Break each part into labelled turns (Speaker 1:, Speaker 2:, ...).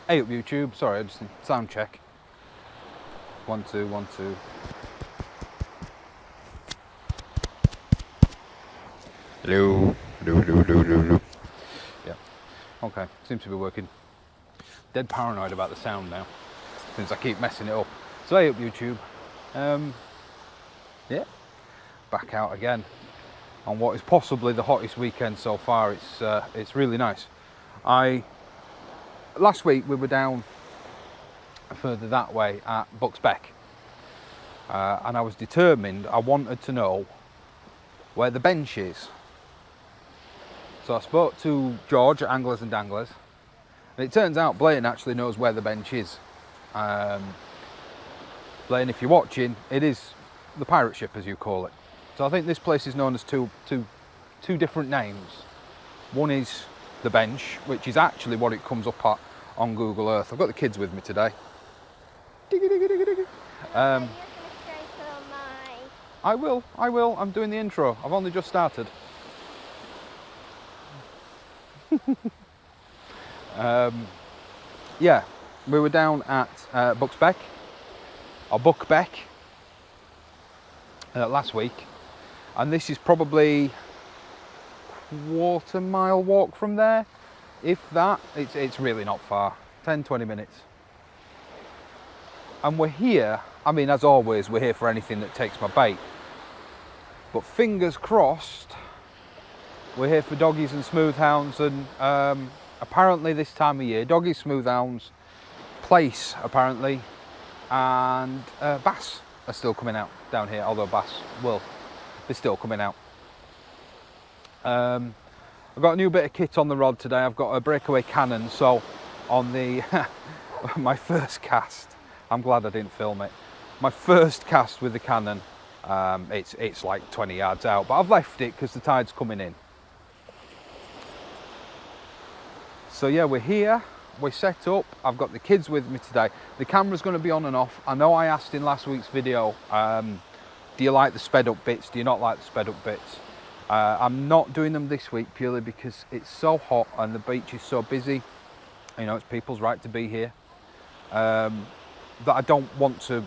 Speaker 1: Hey up YouTube, sorry, I just sound check. 1, 2, 1, 2. Hello. Hello. Yeah, okay, seems to be working. Dead paranoid about the sound now, since I keep messing it up. So hey up YouTube. Yeah, back out again on what is possibly the hottest weekend so far. It's really nice. Last week we were down further that way at Bucksbeck, and I was determined. I wanted to know where the bench is. So I spoke to George at Anglers and Danglers, and it turns out Blaine actually knows where the bench is. Blaine, if you're watching, it is the pirate ship, as you call it. So I think this place is known as two different names. One is the bench, which is actually what it comes up at on Google Earth. I've got the kids with me today. I will. I'm doing the intro. I've only just started. Yeah, we were down at Bucksbeck, or Buckbeck, last week, and this is probably quarter-mile walk from there, if that. It's really not far, 10-20 minutes. And we're here, I mean, as always, we're here for anything that takes my bait. But fingers crossed, we're here for doggies and smoothhounds, and apparently this time of year, doggies, smoothhounds, place apparently, and bass are still coming out down here, although bass will be still coming out. I've got a new bit of kit on the rod today. I've got a breakaway Canon, so on the my first cast, I'm glad I didn't film it. My first cast with the Canon, it's like 20 yards out, but I've left it because the tide's coming in. So yeah, we're here, we're set up. I've got the kids with me today. The camera's going to be on and off. I know I asked in last week's video, do you like the sped up bits? Do you not like the sped up bits? I'm not doing them this week purely because it's so hot and the beach is so busy. You know, it's people's right to be here. That I don't want to,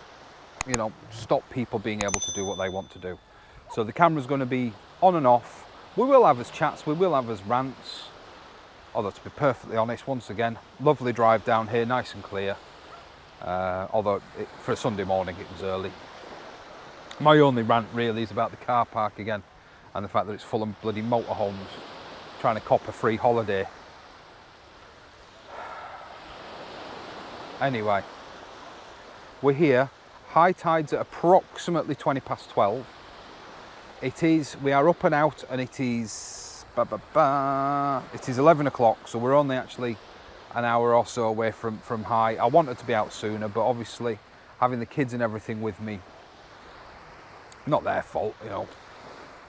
Speaker 1: you know, stop people being able to do what they want to do. So the camera's going to be on and off. We will have us chats, we will have us rants. Although, to be perfectly honest, once again, lovely drive down here, nice and clear. Although for a Sunday morning it was early. My only rant really is about the car park again, and the fact that it's full of bloody motorhomes trying to cop a free holiday. Anyway, we're here. High tide's at approximately 20 past 12. We are up and out, and it is 11 o'clock, so we're only actually an hour or so away from high. I wanted to be out sooner, but obviously having the kids and everything with me, not their fault, you know,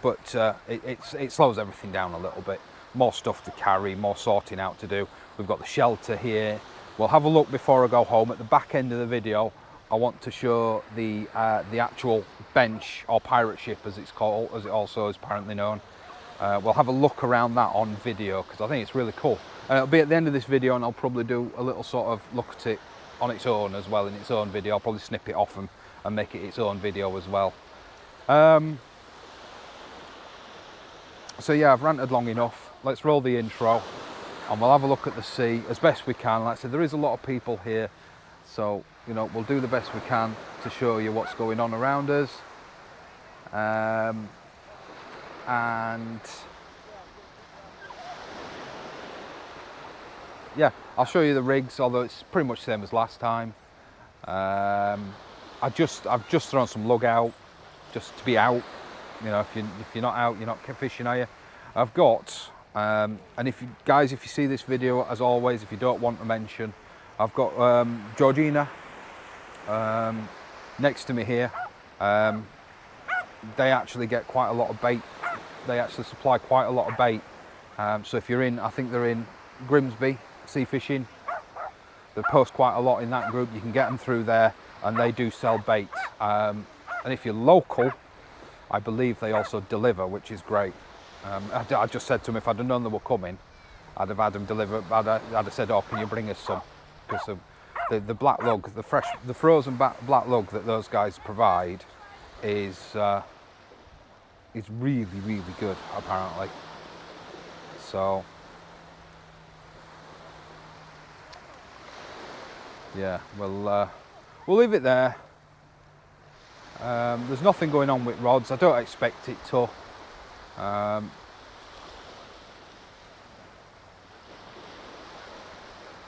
Speaker 1: but it slows everything down a little bit. More stuff to carry, more sorting out to do. We've got the shelter here. We'll have a look before I go home. At the back end of the video, I want to show the actual bench, or pirate ship as it's called, as it also is apparently known. We'll have a look around that on video because I think it's really cool. It'll be at the end of this video, and I'll probably do a little sort of look at it on its own as well, in its own video. I'll probably snip it off and make it its own video as well. So yeah, I've ranted long enough. Let's roll the intro and we'll have a look at the sea as best we can. Like I said, there is a lot of people here, so you know, we'll do the best we can to show you what's going on around us. And yeah, I'll show you the rigs, although it's pretty much the same as last time. I've just thrown some lug out just to be out. You know, if you're not out, you're not fishing, are you? I've got, and if you guys, if you see this video, as always, if you don't want to mention, I've got Georgina next to me here. They actually get quite a lot of bait. They actually supply quite a lot of bait. So if you're in, I think they're in Grimsby Sea Fishing. They post quite a lot in that group. You can get them through there, and they do sell bait. And if you're local, I believe they also deliver, which is great. I just said to them, if I'd have known they were coming, I'd have had them deliver. I'd have said, oh, can you bring us some? because of the black lug, the frozen black lug that those guys provide is really, really good, apparently. So yeah, we'll leave it there. There's nothing going on with rods. I don't expect it to.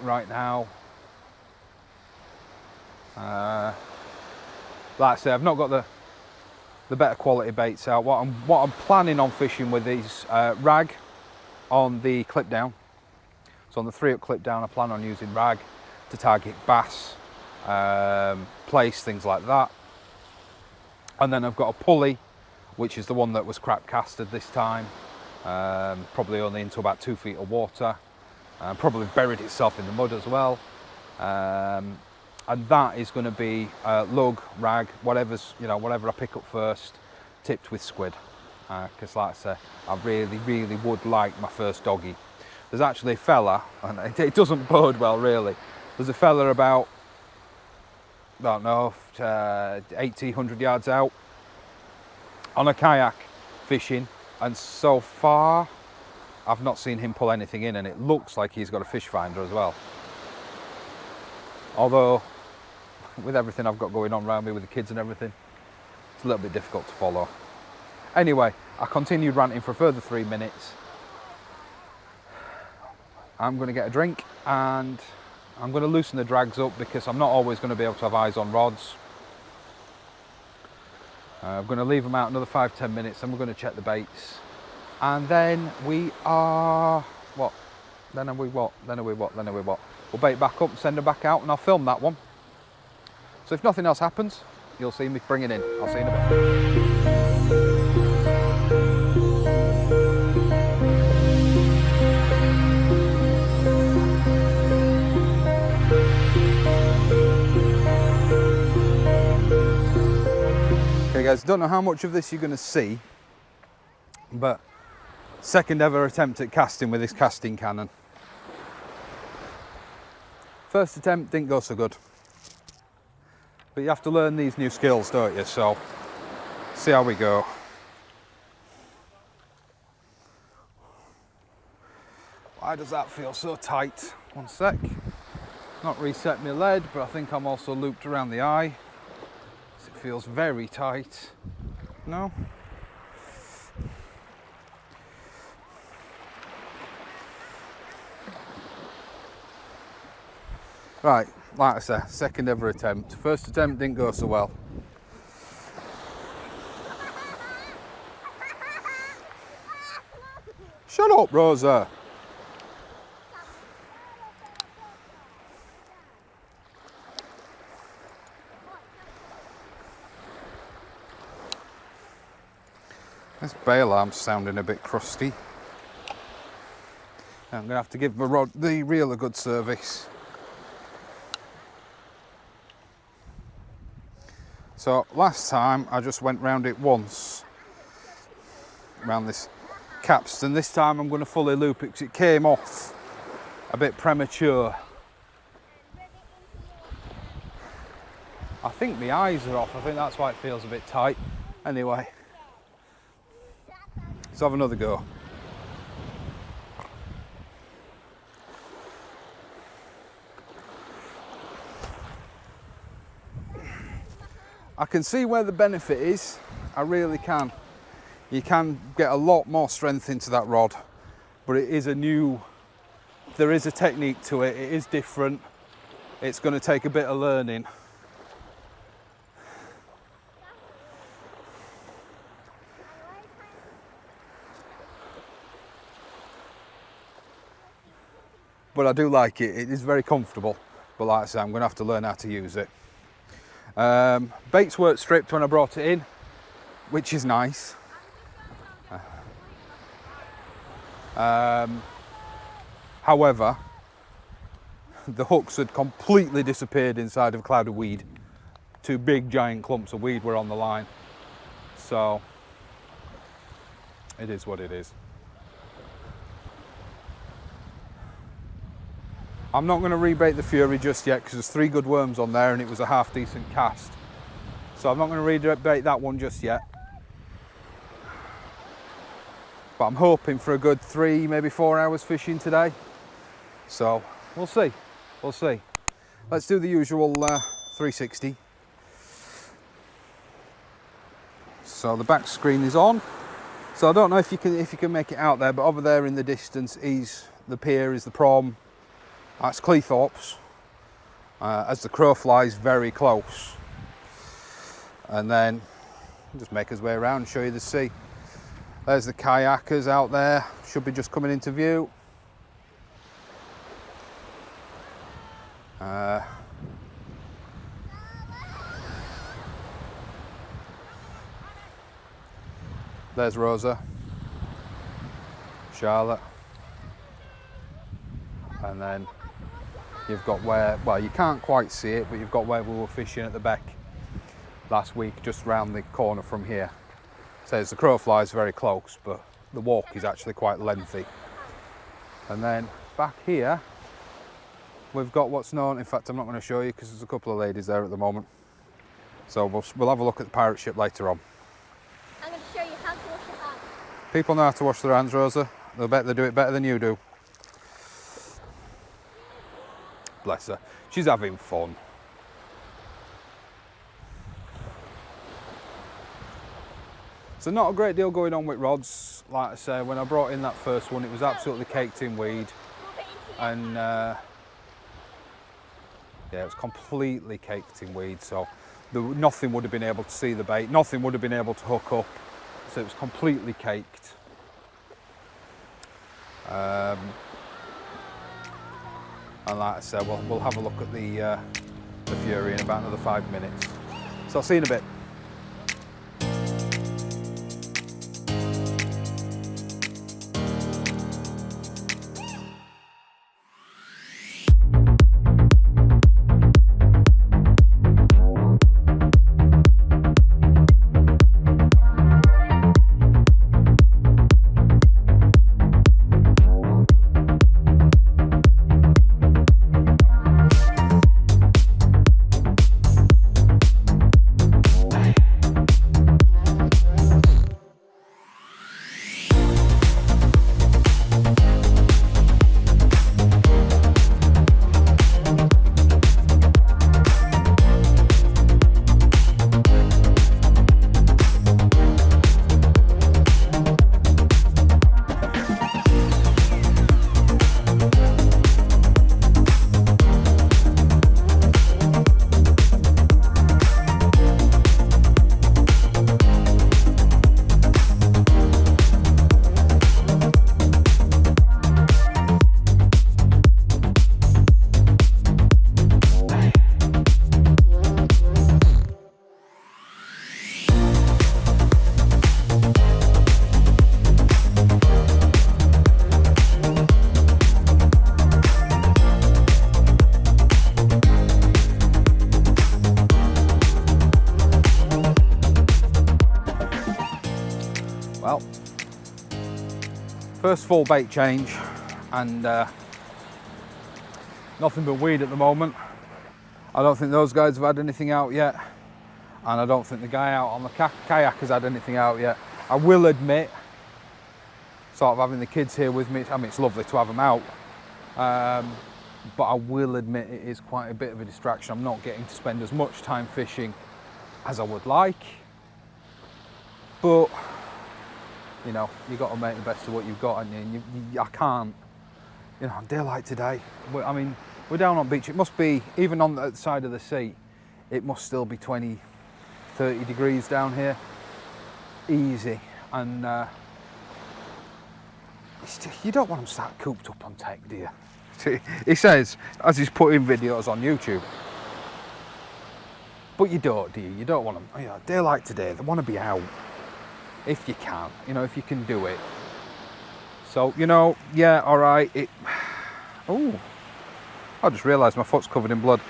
Speaker 1: Right now, like I say, I've not got the better quality baits out. What I'm planning on fishing with is rag on the clip down. So on the 3-up clip down, I plan on using rag to target bass, place, things like that. And then I've got a pulley, which is the one that was crap casted this time, probably only into about 2 feet of water, probably buried itself in the mud as well. And that is going to be lug, rag, whatever I pick up first, tipped with squid. Because like I say, I really, really would like my first doggy. There's actually a fella, and it doesn't bode well really. There's a fella about, I don't know, 80, 100 yards out on a kayak fishing, and so far I've not seen him pull anything in, and it looks like he's got a fish finder as well. Although, with everything I've got going on around me with the kids and everything, it's a little bit difficult to follow. Anyway, I continued ranting for a further 3 minutes. I'm going to get a drink and I'm going to loosen the drags up because I'm not always going to be able to have eyes on rods. I'm going to leave them out another 5-10 minutes, then we're going to check the baits. And then we are, what? Then are we what? Then are we what? Then are we what? We'll bait back up and send them back out, and I'll film that one. So if nothing else happens, you'll see me bring it in. I'll see you in a bit. Okay guys, don't know how much of this you're going to see, but second ever attempt at casting with this casting cannon. First attempt didn't go so good, but you have to learn these new skills, don't you? So see how we go. Why does that feel so tight? One sec. Not reset my lead, but I think I'm also looped around the eye. It feels very tight. No? Right, like I said, second ever attempt. First attempt didn't go so well. Shut up, Rosa. This bail arm's sounding a bit crusty. I'm going to have to give the reel a good service. So last time I just went round it once, around this capstan. This time I'm going to fully loop it because it came off a bit premature. I think the eyes are off. I think that's why it feels a bit tight. Anyway, let's have another go. I can see where the benefit is. I really can. You can get a lot more strength into that rod, but it is there is a technique to it. It is different. It's going to take a bit of learning. But I do like it. It is very comfortable. But like I say, I'm going to have to learn how to use it. Baits weren't stripped when I brought it in, which is nice. However, the hooks had completely disappeared inside of a cloud of weed. 2 big giant clumps of weed were on the line. So it is what it is. I'm not going to rebait the Fury just yet because there's 3 good worms on there and it was a half decent cast. So I'm not going to rebait that one just yet. But I'm hoping for a good 3, maybe 4 hours fishing today. So we'll see, we'll see. Let's do the usual 360. So the back screen is on. So I don't know if you can make it out there, but over there in the distance is the pier, is the prom. That's Cleethorpes. As the crow flies, very close. And then just make his way around and show you the sea. There's the kayakers out there, should be just coming into view. There's Rosa, Charlotte, and then you've got where, well, you can't quite see it, but you've got where we were fishing at the beck last week, just round the corner from here. So as the crow flies, very close, but the walk is actually quite lengthy. And then back here, we've got what's known, in fact I'm not going to show you because there's a couple of ladies there at the moment. So we'll have a look at the pirate ship later on.
Speaker 2: I'm going to show you how to wash your hands.
Speaker 1: People know how to wash their hands, Rosa. They'll bet they do it better than you do. Bless her. She's having fun. So not a great deal going on with rods. Like I say, when I brought in that first one, it was absolutely caked in weed. And yeah, it was completely caked in weed. So nothing would have been able to see the bait. Nothing would have been able to hook up. So it was completely caked. And like I said, we'll have a look at the Fury in about another 5 minutes. So I'll see you in a bit. Well, first full bait change, and nothing but weed at the moment. I don't think those guys have had anything out yet, and I don't think the guy out on the kayak has had anything out yet. I will admit, sort of having the kids here with me, I mean, it's lovely to have them out, but I will admit it is quite a bit of a distraction. I'm not getting to spend as much time fishing as I would like, but you know, you got to make the best of what you've got, and I can't, you know, on a day like today, I mean, we're down on beach, it must be, even on the side of the sea, it must still be 20, 30 degrees down here, easy, and you don't want them start cooped up on tech, do you? He says, as he's putting videos on YouTube, but you don't, do you? You don't want them, you know, a day like today, they want to be out. If you can, you know, if you can do it. So, you know, yeah, all right. Oh, I just realised my foot's covered in blood.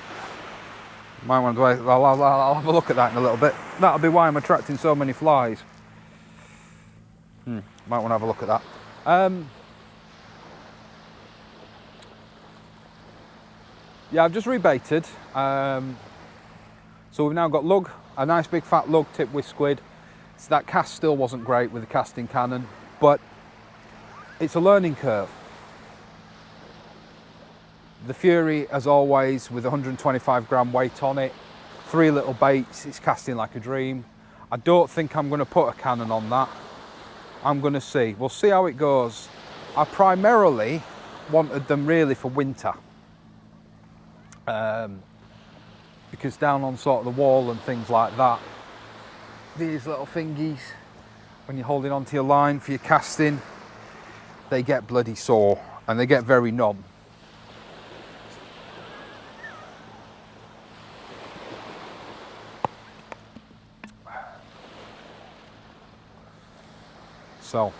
Speaker 1: Might want to. I'll have a look at that in a little bit. That'll be why I'm attracting so many flies. Might want to have a look at that. Yeah, I've just rebaited. So we've now got lug, a nice big fat lug tipped with squid. So that cast still wasn't great with the casting cannon, but it's a learning curve. The Fury, as always, with 125 gram weight on it, 3 little baits, it's casting like a dream. I don't think I'm going to put a cannon on that. I'm going to see. We'll see how it goes. I primarily wanted them really for winter. Because down on sort of the wall and things like that, these little thingies, when you're holding onto your line for your casting, they get bloody sore and they get very numb. So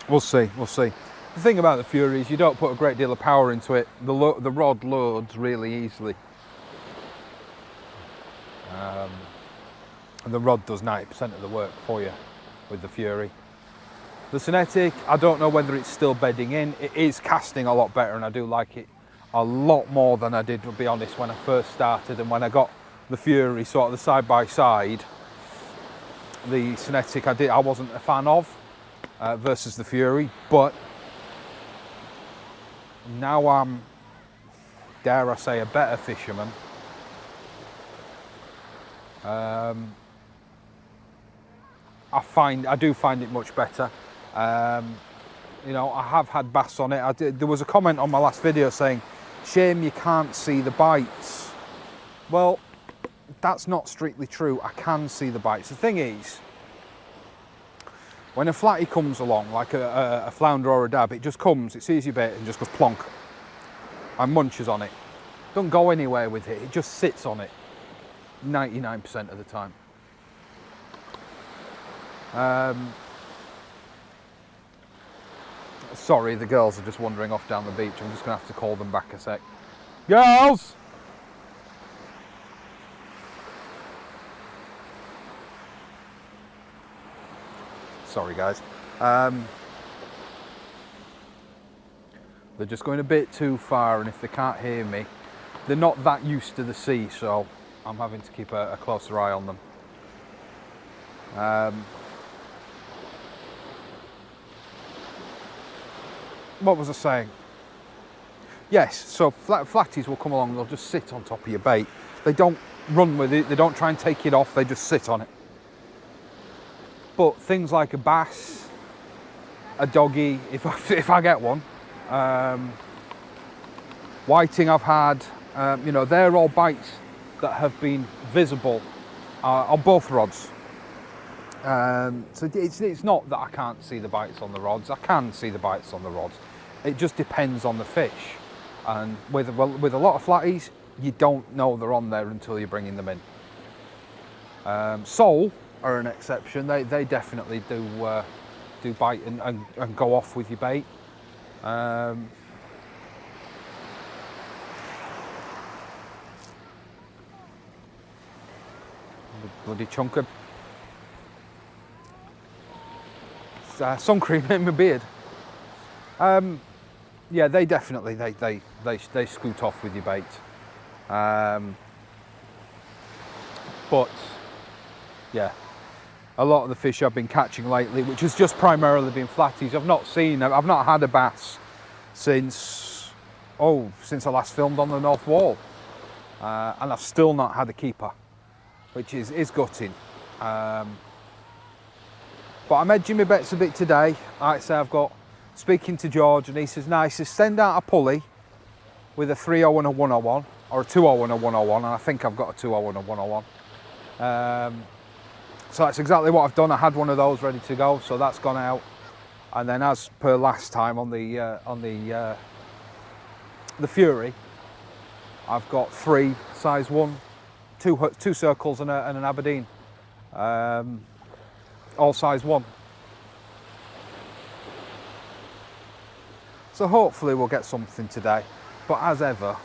Speaker 1: we'll see, we'll see. The thing about the Fury is you don't put a great deal of power into it. The rod loads really easily. And the rod does 90% of the work for you with the Fury. The Cinetic, I don't know whether it's still bedding in. It is casting a lot better and I do like it a lot more than I did, to be honest, when I first started. And when I got the Fury sort of the side by side, the Cinetic I wasn't a fan of versus the Fury, but now I'm, dare I say, a better fisherman. I do find it much better. You know, I have had bass on it. There was a comment on my last video saying, shame you can't see the bites. Well, that's not strictly true. I can see the bites. The thing is, when a flatty comes along, like a flounder or a dab, it just comes, it sees your bait and just goes plonk and munches on it. Don't go anywhere with it, it just sits on it 99% of the time. Sorry, the girls are just wandering off down the beach. I'm just going to have to call them back a sec. Girls! Sorry, guys. They're just going a bit too far, and if they can't hear me, they're not that used to the sea, so I'm having to keep a closer eye on them. What was I saying? Yes, so flatties will come along, they'll just sit on top of your bait. They don't run with it, they don't try and take it off, they just sit on it. But things like a bass, a doggy, if I get one, whiting I've had, you know, they're all bites that have been visible on both rods. So it's not that I can't see the bites on the rods, I can see the bites on the rods. It just depends on the fish. And with a lot of flatties, you don't know they're on there until you're bringing them in. Sole are an exception. They definitely do bite and go off with your bait. Bloody chunker. Sun cream in my beard. Yeah, they definitely they scoot off with your bait. But yeah, a lot of the fish I've been catching lately, which has just primarily been flatties, I've not had a bass since I last filmed on the North Wall, and I've still not had a keeper, which is gutting. But I'm edging my bets a bit today. Like I say, I've got speaking to George, and he says, nice, send out a pulley with a 3.0 and a 101, or a 2.0 and a 101, and I think I've got a 2.0 and a 101. So that's exactly what I've done. I had one of those ready to go, so that's gone out. And then, as per last time on the Fury, I've got 3 size 1, 2 circles and an Aberdeen, all size 1. So hopefully we'll get something today. But as ever,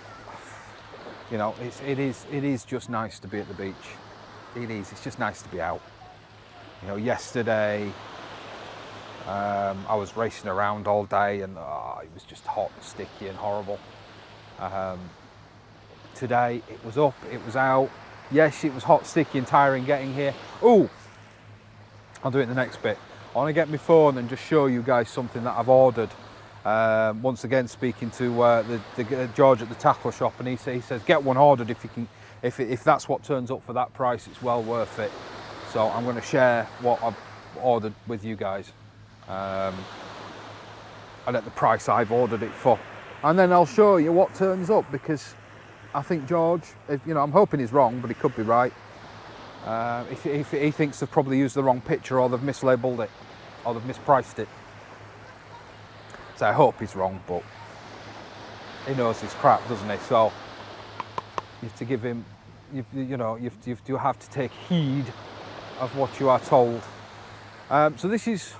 Speaker 1: you know, it is just nice to be at the beach. It is. It's just nice to be out. You know, yesterday I was racing around all day, and it was just hot and sticky and horrible. today. It was up, it was out. Yes, it was hot, sticky and tiring getting here. Oh, I'll do it in the next bit. I want to get my phone and just show you guys something that I've ordered. Once again, speaking to the George at the tackle shop, and he says get one ordered if you can. If that's what turns up for that price, it's well worth it. So I'm going to share what I've ordered with you guys, and at the price I've ordered it for, and then I'll show you what turns up, because I think George, I'm hoping he's wrong, but he could be right. If he thinks they've probably used the wrong picture, or they've mislabeled it, or they've mispriced it. So I hope he's wrong, but he knows his crap, doesn't he? So you have to give him, you have to take heed of what you are told. So this is,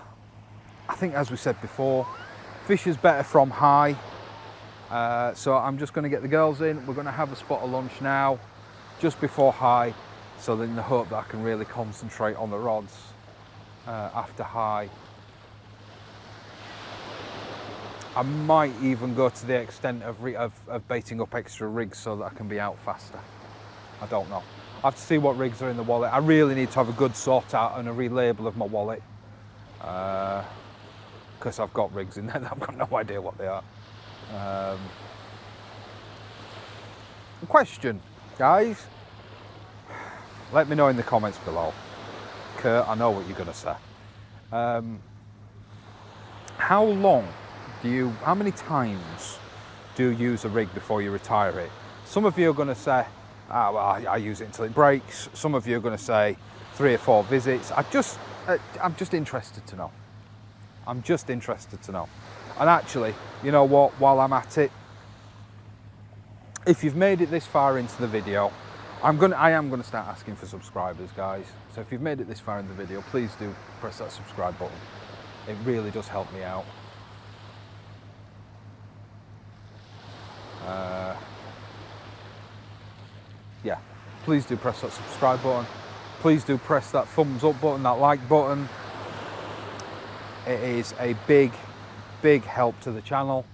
Speaker 1: I think, as we said before, fish is better from high. So I'm just going to get the girls in. We're going to have a spot of lunch now, just before high, so then in the hope that I can really concentrate on the rods after high. I might even go to the extent of baiting up extra rigs so that I can be out faster. I don't know. I have to see what rigs are in the wallet. I really need to have a good sort out and a relabel of my wallet, because I've got rigs in there that I've got no idea what they are. Question, guys. Let me know in the comments below. Kurt, I know what you're going to say. How many times do you use a rig before you retire it? Some of you are going to say, well, I use it until it breaks. Some of you are going to say 3 or 4 visits. I'm just interested to know. I'm just interested to know. And actually, you know what, while I'm at it, if you've made it this far into the video, I am going to start asking for subscribers, guys. So if you've made it this far in the video, please do press that subscribe button. It really does help me out. Yeah, please do press that subscribe button. Please do press that thumbs up button, that like button. It is a big help to the channel.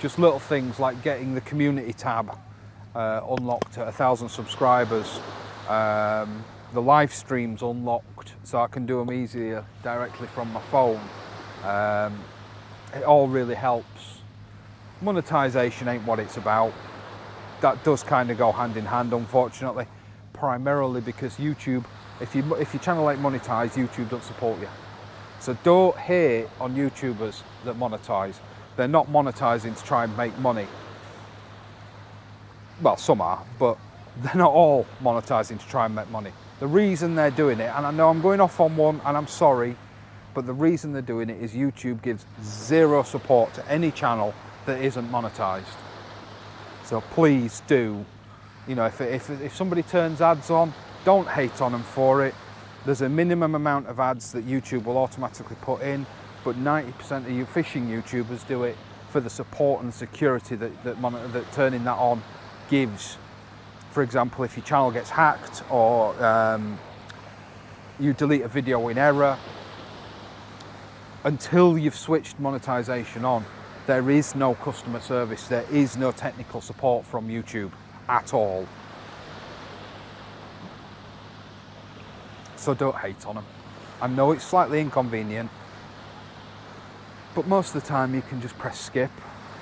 Speaker 1: Just little things like getting the community tab unlocked at 1,000 subscribers, the live streams unlocked so I can do them easier directly from my phone. It all really helps. Monetization ain't what it's about. That does kind of go hand in hand, unfortunately, primarily because YouTube, if your channel ain't monetized, YouTube don't support you. So don't hate on YouTubers that monetize. They're not monetizing to try and make money. Well, some are, but they're not all monetizing to try and make money. The reason they're doing it, and I know I'm going off on one, and I'm sorry, but the reason they're doing it is YouTube gives zero support to any channel that isn't monetized. So please do, if somebody turns ads on, don't hate on them for it. There's a minimum amount of ads that YouTube will automatically put in, but 90% of you fishing YouTubers do it for the support and security that turning that on gives. For example, if your channel gets hacked or you delete a video in error, until you've switched monetization on, there is no customer service, there is no technical support from YouTube at all. So don't hate on them. I know it's slightly inconvenient, but most of the time you can just press skip.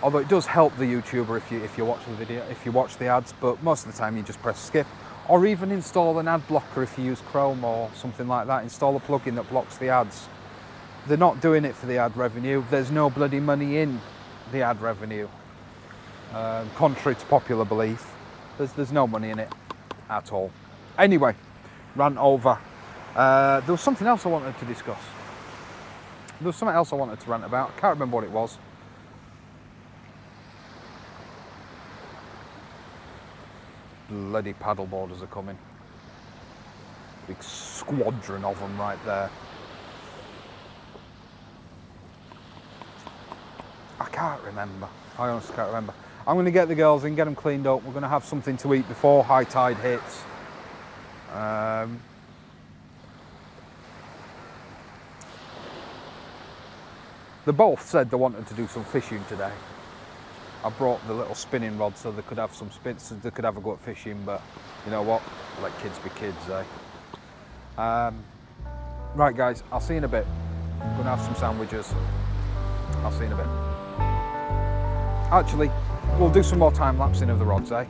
Speaker 1: Although it does help the YouTuber if you watch the video, if you watch the ads, but most of the time you just press skip. Or even install an ad blocker if you use Chrome or something like that. Install a plugin that blocks the ads. They're not doing it for the ad revenue. There's no bloody money in the ad revenue. Contrary to popular belief, there's no money in it at all. Anyway, rant over. There was something else I wanted to discuss. There was something else I wanted to rant about. I can't remember what it was. Bloody paddleboarders are coming. Big squadron of them right there. I can't remember. I honestly can't remember. I'm going to get the girls in, get them cleaned up. We're going to have something to eat before high tide hits. They both said they wanted to do some fishing today. I brought the little spinning rod so they could have some spins, so they could have a go at fishing, but you know what? Let kids be kids, eh? Right guys, I'll see you in a bit. I'm gonna have some sandwiches. I'll see you in a bit. Actually, we'll do some more time lapsing of the rods, eh?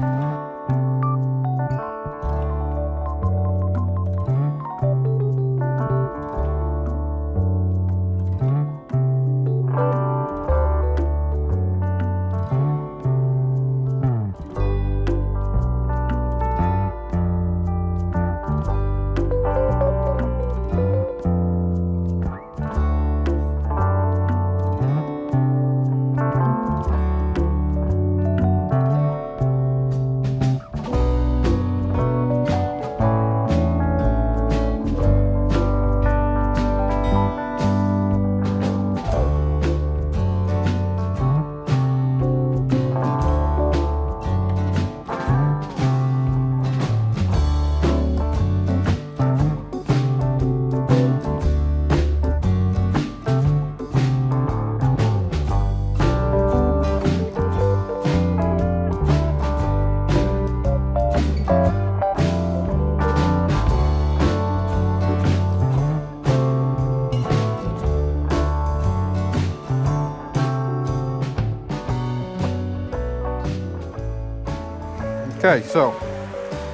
Speaker 1: Okay, so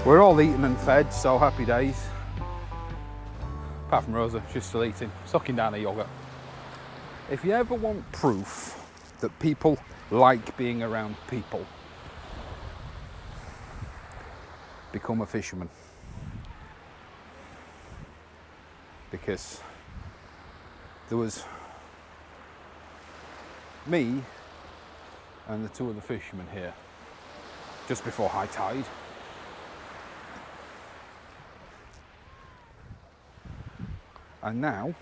Speaker 1: we're all eating and fed, so happy days. Apart from Rosa, she's still eating, sucking down a yoghurt. If you ever want proof that people like being around people, become a fisherman. Because there was me and the two other fishermen here just before high tide. And now,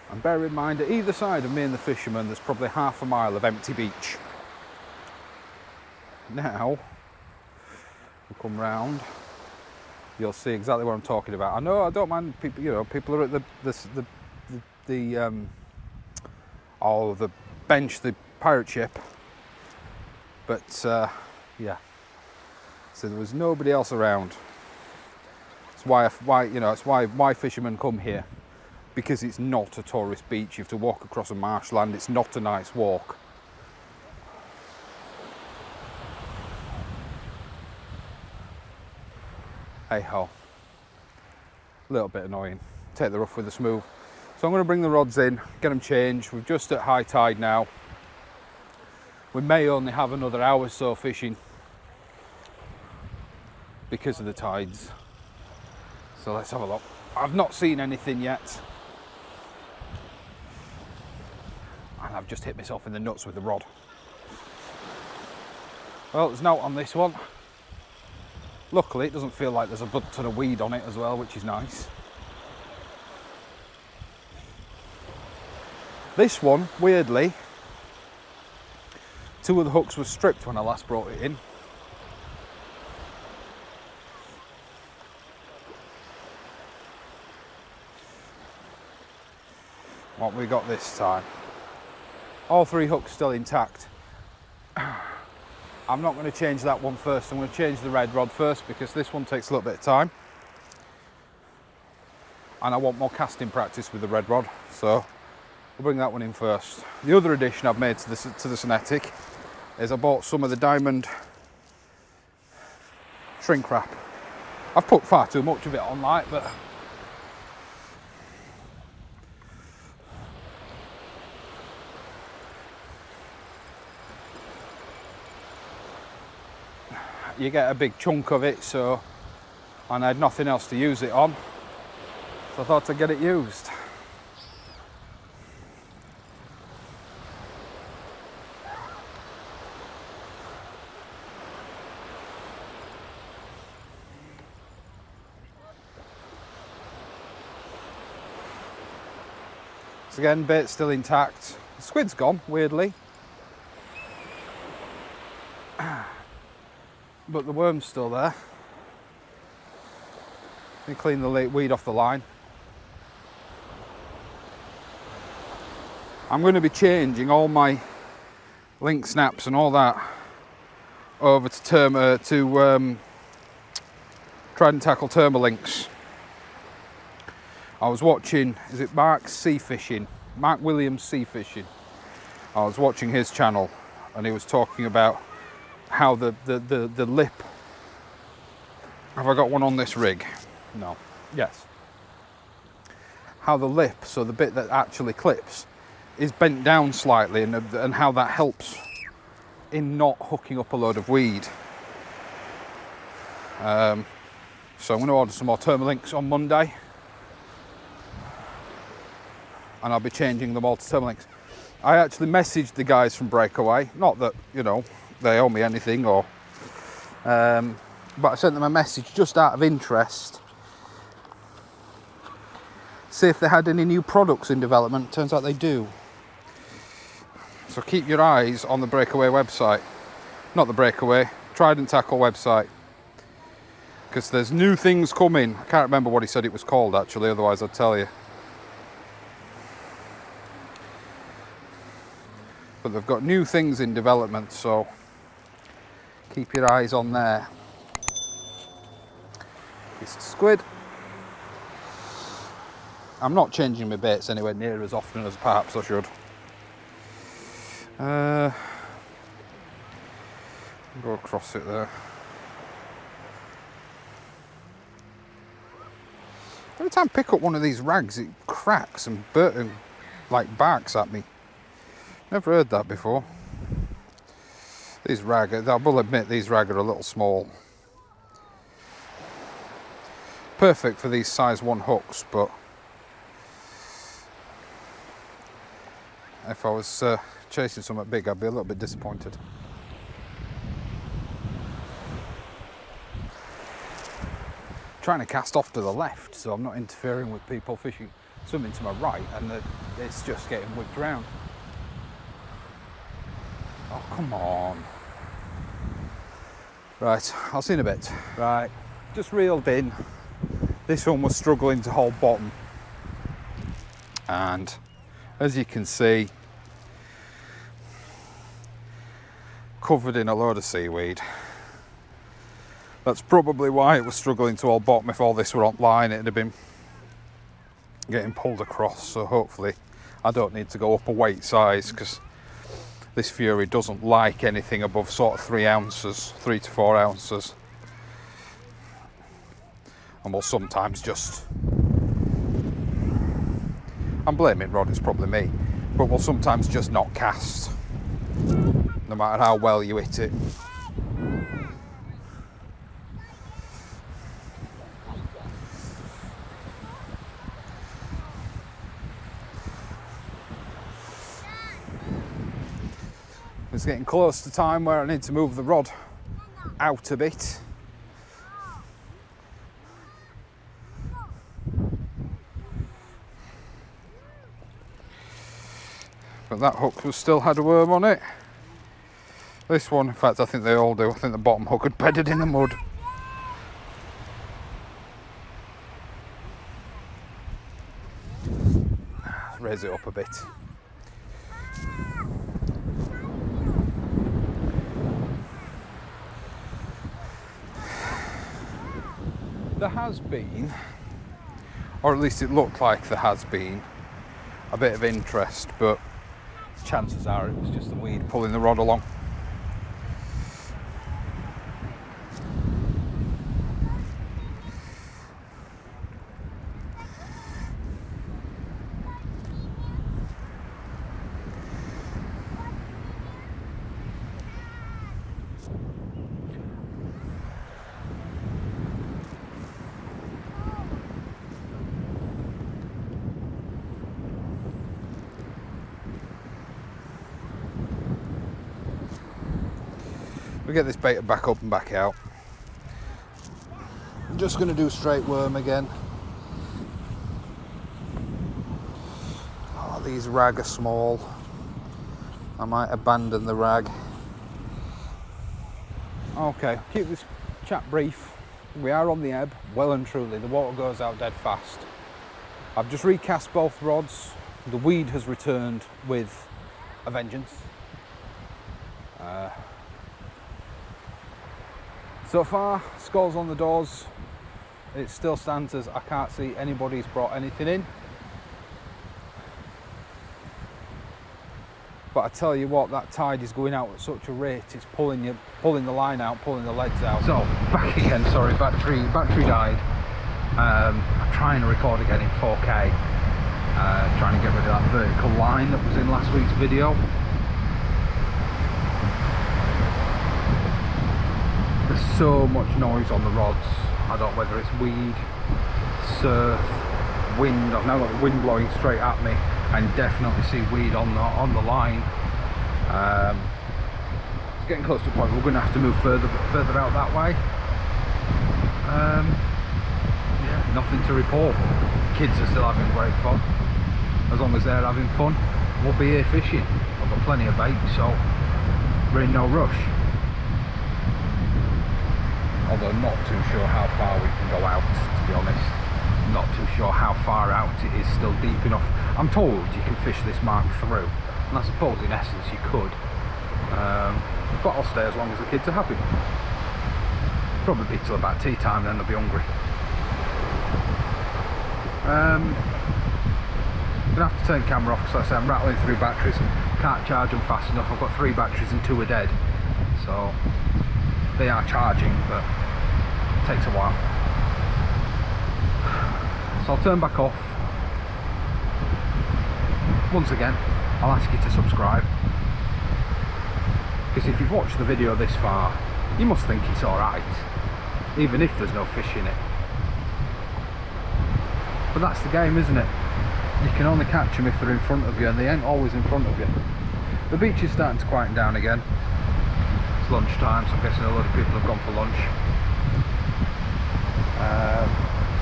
Speaker 1: and bear in mind, at either side of me and the fisherman, there's probably half a mile of empty beach. Now, we'll come round, you'll see exactly what I'm talking about. I know, I don't mind people, you know, people are at the bench, the pirate ship. But yeah, so there was nobody else around. It's why fishermen come here, because it's not a tourist beach. You have to walk across a marshland. It's not a nice walk. Hey ho, a little bit annoying. Take the rough with the smooth. So I'm going to bring the rods in, get them changed. We're just at high tide now. We may only have another hour or so fishing because of the tides. So let's have a look. I've not seen anything yet. And I've just hit myself in the nuts with the rod. Well, there's no on this one. Luckily, it doesn't feel like there's a butt ton of weed on it as well, which is nice. This one, weirdly, two of the hooks were stripped when I last brought it in. What we got this time? All three hooks still intact. I'm not going to change that one first. I'm going to change the red rod first because this one takes a little bit of time. And I want more casting practice with the red rod. So we'll bring that one in first. The other addition I've made to the Sonetic is I bought some of the diamond shrink wrap. I've put far too much of it on, like, but you get a big chunk of it, so, and I had nothing else to use it on, so I thought I'd get it used. So again, bait's still intact. The squid's gone, weirdly. But the worm's still there. Let me clean the weed off the line. I'm going to be changing all my link snaps and all that over to Trident Tackle Thermalinks. I was watching, is it Mark Williams Sea Fishing? I was watching his channel and he was talking about how the lip, have I got one on this rig? No, yes. How the lip, so the bit that actually clips, is bent down slightly, and how that helps in not hooking up a load of weed. So I'm going to order some more Thermalinks on Monday, and I'll be changing them all to Thermalinks. I actually messaged the guys from Breakaway, not that, you know, they owe me anything, or but I sent them a message just out of interest, see if they had any new products in development. Turns out they do. So keep your eyes on the Breakaway website, not the Breakaway, Trident Tackle website, because there's new things coming. I can't remember what he said it was called actually, otherwise I'd tell you. But they've got new things in development, so keep your eyes on there. Piece of squid. I'm not changing my baits anywhere near as often as perhaps I should. Go across it there. Every time I pick up one of these rags, it cracks and like barks at me. Never heard that before. These rag, I will admit, these rag are a little small. Perfect for these size 1 hooks, but if I was chasing something big, I'd be a little bit disappointed. Trying to cast off to the left, so I'm not interfering with people fishing swimming to my right, and it's just getting whipped around. Oh, come on. Right, I'll see you in a bit. Right, just reeled in. This one was struggling to hold bottom. And as you can see, covered in a load of seaweed. That's probably why it was struggling to hold bottom. If all this were on line, it'd have been getting pulled across. So hopefully I don't need to go up a weight size, because this Fury doesn't like anything above sort of 3 to 4 ounces. And will sometimes just, I'm blaming rod, it's probably me, but will sometimes just not cast, no matter how well you hit it. It's getting close to time where I need to move the rod out a bit. But that hook was still had a worm on it. This one, in fact, I think they all do. I think the bottom hook had bedded in the mud. Raise it up a bit. There has been, or at least it looked like there has been, a bit of interest, but chances are it was just the weed pulling the rod along. We get this bait back up and back out. I'm just going to do straight worm again. Oh, these rag are small. I might abandon the rag. Okay, keep this chat brief. We are on the ebb, well and truly. The water goes out dead fast. I've just recast both rods. The weed has returned with a vengeance. So far, scores on the doors, it still stands as I can't see anybody's brought anything in. But I tell you what, that tide is going out at such a rate, it's pulling the line out, pulling the legs out. So, back again, sorry, battery died. I'm trying to record again in 4K. Trying to get rid of that vertical line that was in last week's video. There's so much noise on the rods. I don't know whether it's weed, surf, wind. I've now got the wind blowing straight at me, and definitely see weed on the line. It's getting close to the point we're going to have to move further out that way. Yeah, nothing to report. Kids are still having great fun. As long as they're having fun, we'll be here fishing. I've got plenty of bait, so we're in no rush. Although not too sure how far we can go out, to be honest. Not too sure how far out it is still deep enough. I'm told you can fish this mark through, and I suppose in essence you could. But I'll stay as long as the kids are happy. Probably till about tea time, then they'll be hungry. I'm gonna have to turn the camera off because like I say, I'm rattling through batteries. Can't charge them fast enough. I've got 3 batteries and 2 are dead. So they are charging, but it takes a while. So I'll turn back off. Once again, I'll ask you to subscribe, because if you've watched the video this far, you must think it's alright, even if there's no fish in it. But that's the game, isn't it? You can only catch them if they're in front of you, and they ain't always in front of you. The beach is starting to quieten down again. It's lunchtime, so I'm guessing a lot of people have gone for lunch.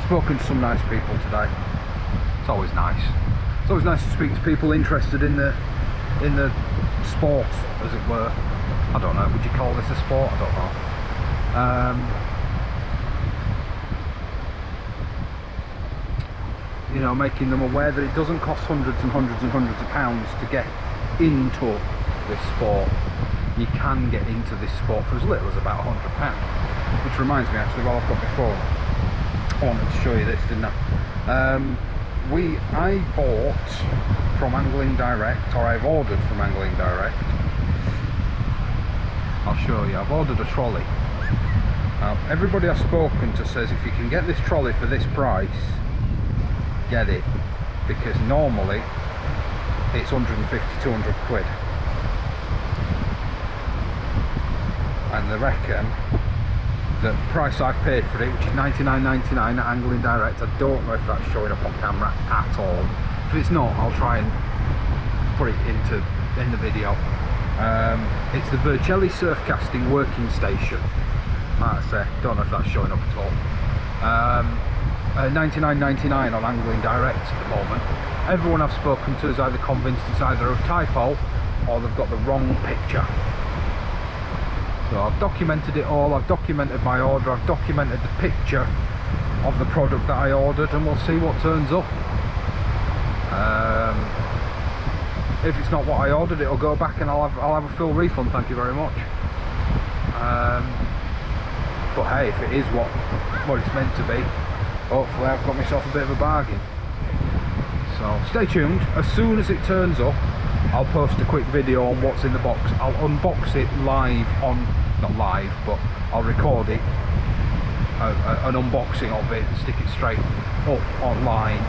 Speaker 1: Spoken to some nice people today. It's always nice. It's always nice to speak to people interested in the sport, as it were. I don't know, would you call this a sport? I don't know. You know, making them aware that it doesn't cost hundreds and hundreds and hundreds of pounds to get into this sport. You can get into this sport for as little as about £100. Which reminds me, actually, while I've got my phone, I wanted to show you this, didn't I? I bought from Angling Direct, or I've ordered from Angling Direct. I'll show you. I've ordered a trolley. Everybody I've spoken to says if you can get this trolley for this price, get it, because normally it's 150-200 quid, and they reckon the price I've paid for it, which is £99.99 at Angling Direct, I don't know if that's showing up on camera at all. If it's not, I'll try and put it in the video. It's the Vercelli surf casting working station. Like I say, don't know if that's showing up at all. £99.99 on Angling Direct at the moment. Everyone I've spoken to is either convinced it's either a typo or they've got the wrong picture. So I've documented it all. I've documented my order. I've documented the picture of the product that I ordered, and we'll see what turns up. If it's not what I ordered, it'll go back and I'll have a full refund, thank you very much. But hey, if it is what it's meant to be, hopefully I've got myself a bit of a bargain. So stay tuned. As soon as it turns up, I'll post a quick video on what's in the box. I'll unbox it live on, not live, but I'll record it, an unboxing of it, and stick it straight up online,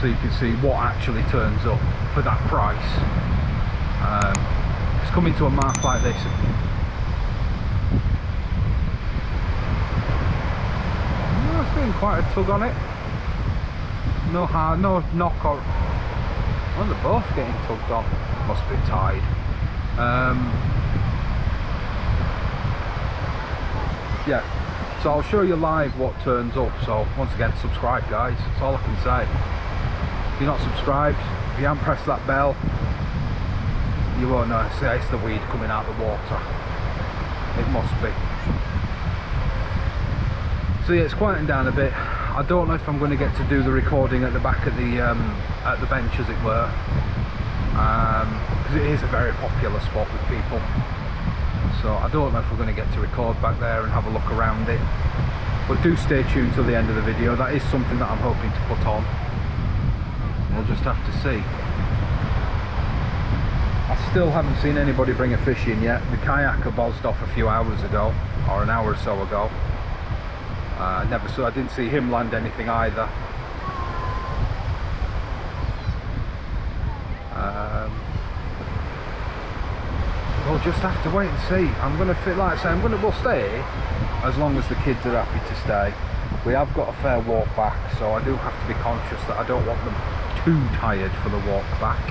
Speaker 1: so you can see what actually turns up for that price. It's coming to a mark like this. I'm feeling quite a tug on it. No hard, no knock or... Well, they're both getting tugged on. Must be tied. Yeah, so I'll show you live what turns up. So once again, subscribe guys, that's all I can say. If you're not subscribed, if you haven't pressed that bell, you won't know. See, it's the weed coming out of the water. It must be. So yeah, it's quieting down a bit. I don't know if I'm going to get to do the recording at the back of the bench, as it were. because it is a very popular spot with people. So I don't know if we're going to get to record back there and have a look around it, but do stay tuned till the end of the video. That is something that I'm hoping to put on. We'll just have to see. I still haven't seen anybody bring a fish in yet. The kayaker buzzed off a few hours ago, or an hour or so ago. I didn't see him land anything either. We'll just have to wait and see. I'm gonna fit, like I say, we'll stay as long as the kids are happy to stay. We have got a fair walk back, so I do have to be conscious that I don't want them too tired for the walk back.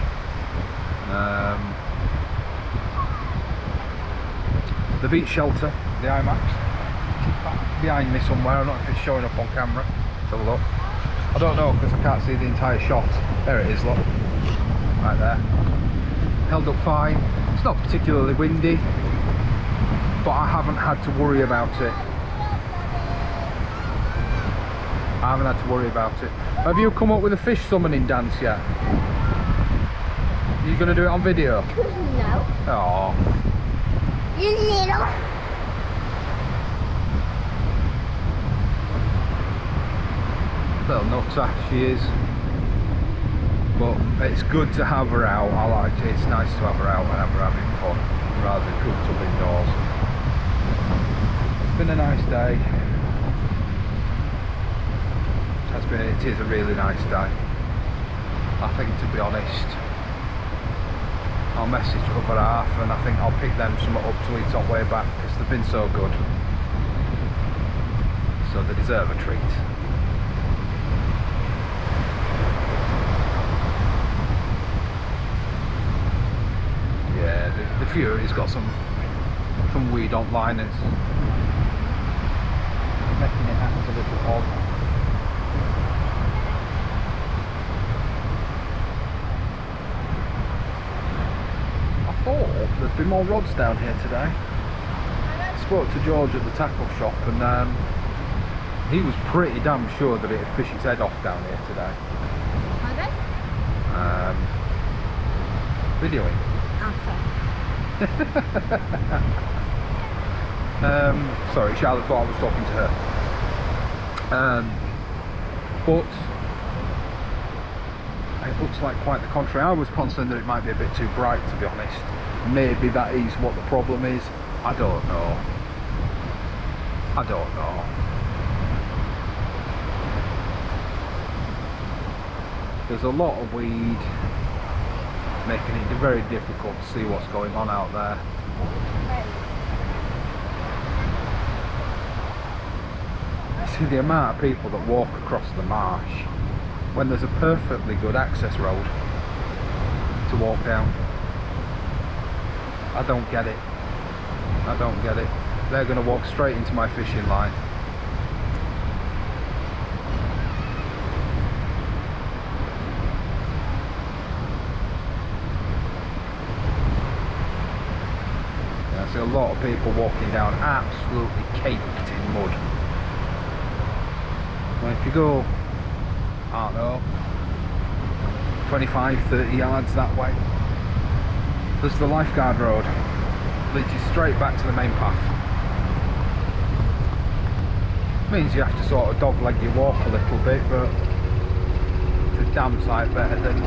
Speaker 1: The beach shelter, the IMAX, behind me somewhere. I don't know if it's showing up on camera. Let's have a look. I don't know because I can't see the entire shot. There it is, look. Right there. Held up fine. It's not particularly windy, but I haven't had to worry about it. Have you come up with a fish summoning dance yet? Are you going to do it on video?
Speaker 2: No.
Speaker 1: Oh.
Speaker 2: You little.
Speaker 1: Little nutter she is, but it's good to have her out. I like it. It's nice to have her out whenever we're having fun rather than cooped up indoors. It's been a nice day. It is a really nice day. I think, to be honest, I'll message other half and I think I'll pick them some up to eat on way back because they've been so good. So they deserve a treat. Yeah, the Fury's got some weed online and it's making it act a little odd. There'd be more rods down here today. Spoke to George at the tackle shop and he was pretty damn sure that it had fished its head off down here today. Videoing. Okay. Sorry, Charlotte thought I was talking to her. But it looks like quite the contrary. I was concerned that it might be a bit too bright, to be honest. Maybe that is what the problem is. I don't know. There's a lot of weed, making it very difficult to see what's going on out there. See the amount of people that walk across the marsh when there's a perfectly good access road to walk down. I don't get it. They're going to walk straight into my fishing line. I see a lot of people walking down absolutely caked in mud. Well, if you go, I don't know, 25-30 yards that way, there's the lifeguard road, leads you straight back to the main path. Means you have to sort of dogleg your walk a little bit, but it's a damn sight better than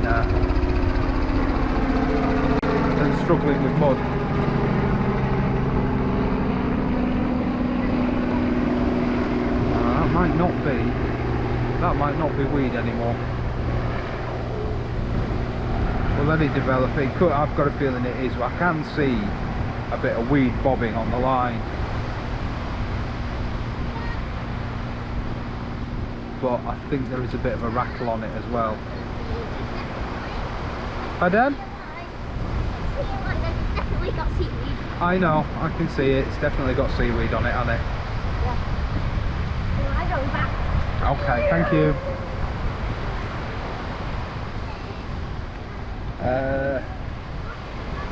Speaker 1: struggling with mud. That might not be weed anymore. We'll let it develop. I've got a feeling it is. I can see a bit of weed bobbing on the line, but I think there is a bit of a rattle on it as well. Pardon?
Speaker 2: It's definitely got seaweed.
Speaker 1: I know, I can see it. It's definitely got seaweed on it, hasn't it?
Speaker 2: Yeah. I go back.
Speaker 1: Okay, thank you.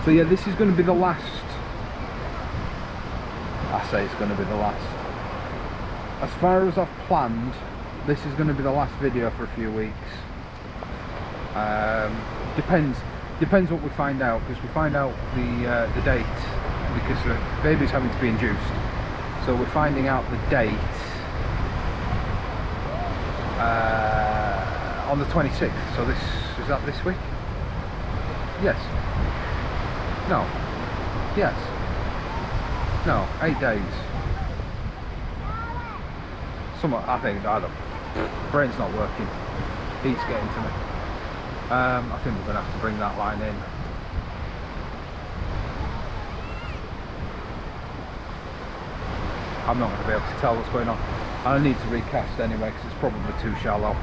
Speaker 1: So yeah, this is going to be the last. I say it's going to be the last. As far as I've planned, this is going to be the last video for a few weeks. Depends. Depends what we find out, because we find out the date, because the baby's having to be induced. So we're finding out the date on the 26th. So is that this week? Yes. No. Yes. No. 8 days. I think, I don't. Brain's not working. Heat's getting to me. I think we're going to have to bring that line in. I'm not going to be able to tell what's going on. I need to recast anyway, because it's probably too shallow.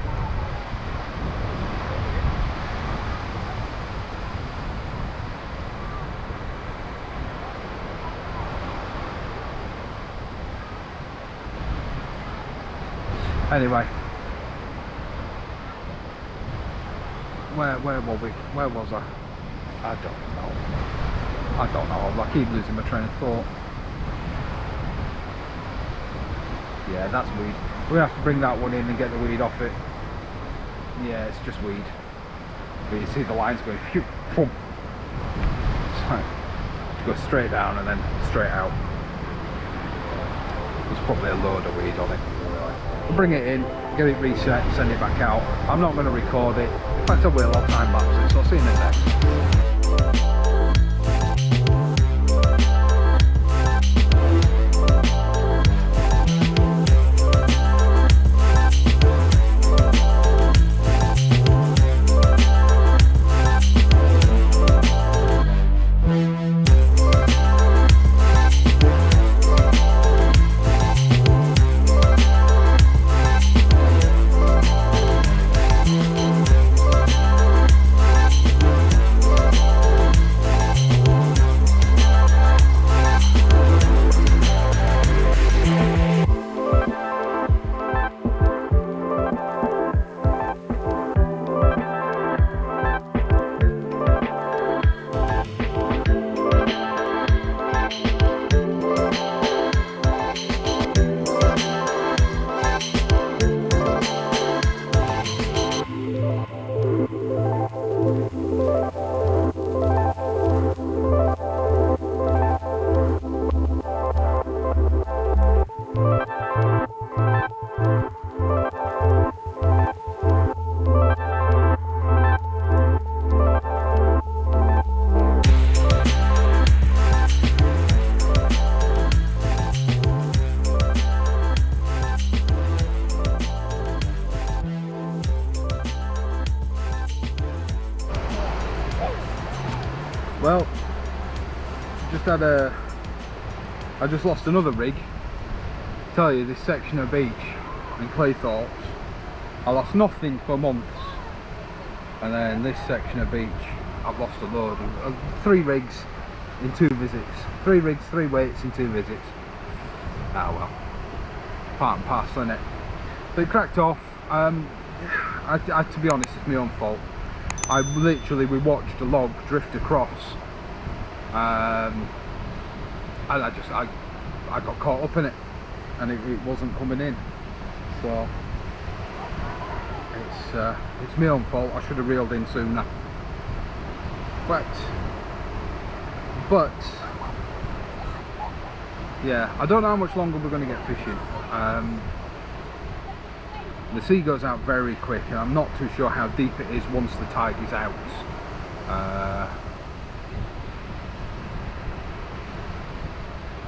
Speaker 1: Anyway, where were we? Where was I? I don't know. I keep losing my train of thought. Yeah, that's weed. We have to bring that one in and get the weed off it. Yeah, it's just weed. But you see the lines going phew, boom. So go straight down and then straight out. There's probably a load of weed on it. We'll bring it in, get it reset, send it back out. I'm not going to record it. In fact, I will. I'll time lapse it. So I'll see you in the next. Well, I just lost another rig. I tell you, this section of beach in Cleethorpes, I lost nothing for months, and then this section of beach, I've lost a load. 3 rigs in 2 visits. 3 rigs, 3 weights in 2 visits. Ah well, part and parcel, innit? So it cracked off. To be honest, it's my own fault. We watched a log drift across, and I got caught up in it, and it wasn't coming in. So it's my own fault. I should have reeled in sooner. But yeah, I don't know how much longer we're going to get fishing. The sea goes out very quick, and I'm not too sure how deep it is once the tide is out.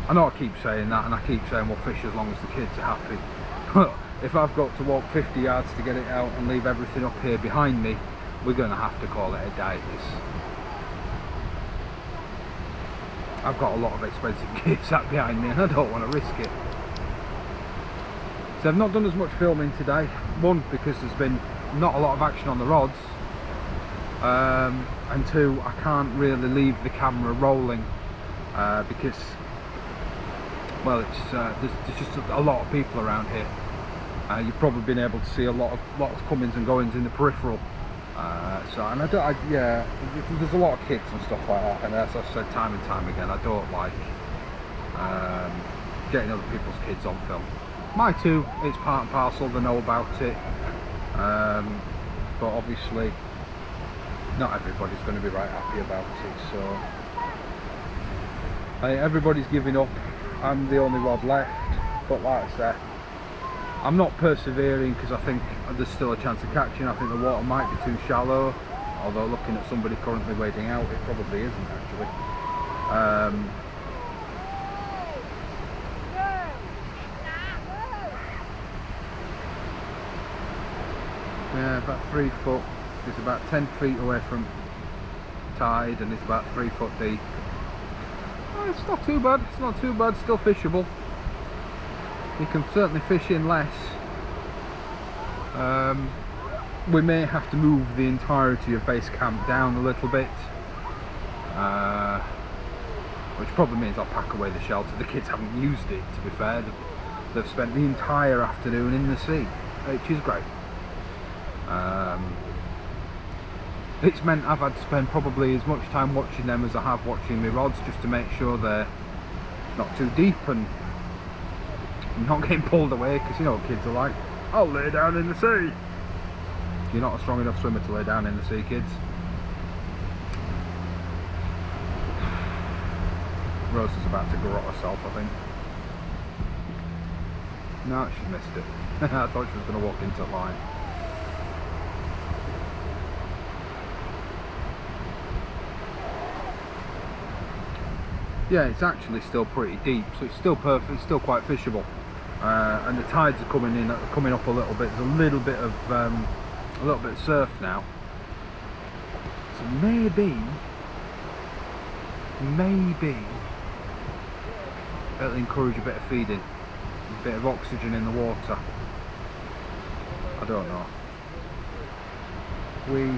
Speaker 1: I know I keep saying that, and I keep saying we'll fish as long as the kids are happy, but if I've got to walk 50 yards to get it out and leave everything up here behind me, we're going to have to call it a day. I've got a lot of expensive gear sat behind me, and I don't want to risk it. So I've not done as much filming today. One, because there's been not a lot of action on the rods, and 2, I can't really leave the camera rolling because, well, there's just a lot of people around here. You've probably been able to see a lot of comings and goings in the peripheral. Yeah, there's a lot of kids and stuff like that, and as I've said time and time again, I don't like getting other people's kids on film. My too, it's part and parcel, they know about it, but obviously not everybody's going to be right happy about it, so everybody's giving up. I'm the only rod left, but like I said, I'm not persevering because I think there's still a chance of catching. I think the water might be too shallow, although looking at somebody currently wading out, it probably isn't actually. Yeah, about 3 foot. It's about 10 feet away from tide, and it's about 3 foot deep. Oh, it's not too bad. It's not too bad. Still fishable. You can certainly fish in less. We may have to move the entirety of base camp down a little bit, which probably means I'll pack away the shelter. The kids haven't used it, to be fair. They've spent the entire afternoon in the sea, which is great. It's meant I've had to spend probably as much time watching them as I have watching my rods, just to make sure they're not too deep and not getting pulled away, because you know what kids are like. I'll lay down in the sea. You're not a strong enough swimmer to lay down in the sea, kids. Rose is about to garrot herself, I think. No, she missed it. I thought she was going to walk into the line. Yeah, it's actually still pretty deep, so it's still perfect, it's still quite fishable. And the tides are coming up a little bit. There's a little bit of surf now, so maybe it'll encourage a bit of feeding, a bit of oxygen in the water. I don't know. We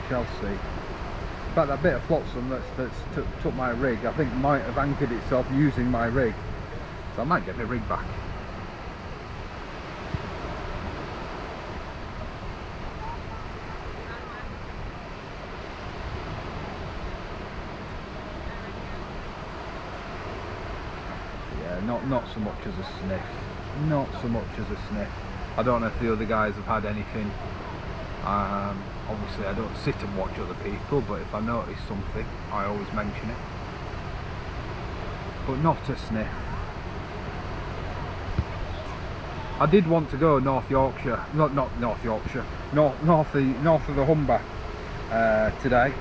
Speaker 1: shall see. In fact, that bit of flotsam that's took my rig, I think might have anchored itself using my rig, so I might get my rig back. Not so much as a sniff. Not so much as a sniff. I don't know if the other guys have had anything. Obviously I don't sit and watch other people, but if I notice something, I always mention it. But not a sniff. I did want to go North Yorkshire, not North Yorkshire, north of the Humber today,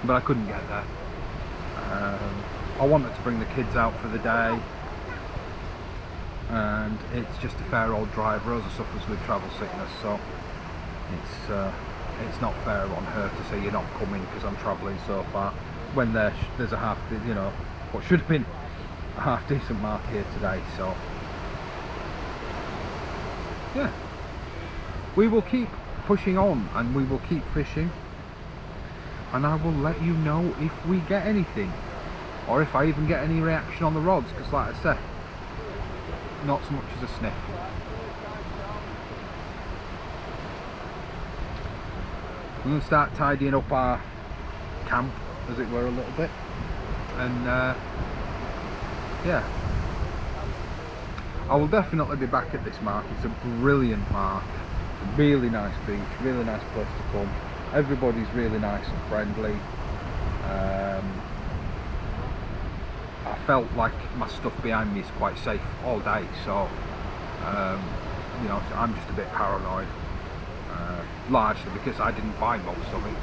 Speaker 1: but I couldn't get there. I wanted to bring the kids out for the day, and it's just a fair old drive. Rosa suffers with travel sickness, so it's not fair on her to say you're not coming because I'm travelling so far, when there's a half, you know, what should have been a half decent mark here today. So yeah, we will keep pushing on and we will keep fishing, and I will let you know if we get anything, or if I even get any reaction on the rods, because like I said, not so much as a sniff. We're going to start tidying up our camp, as it were, a little bit, and yeah, I will definitely be back at this mark. It's a brilliant mark, really nice beach, really nice place to come. Everybody's really nice and friendly. I felt like my stuff behind me is quite safe all day, so you know, I'm just a bit paranoid, largely because I didn't buy most of it.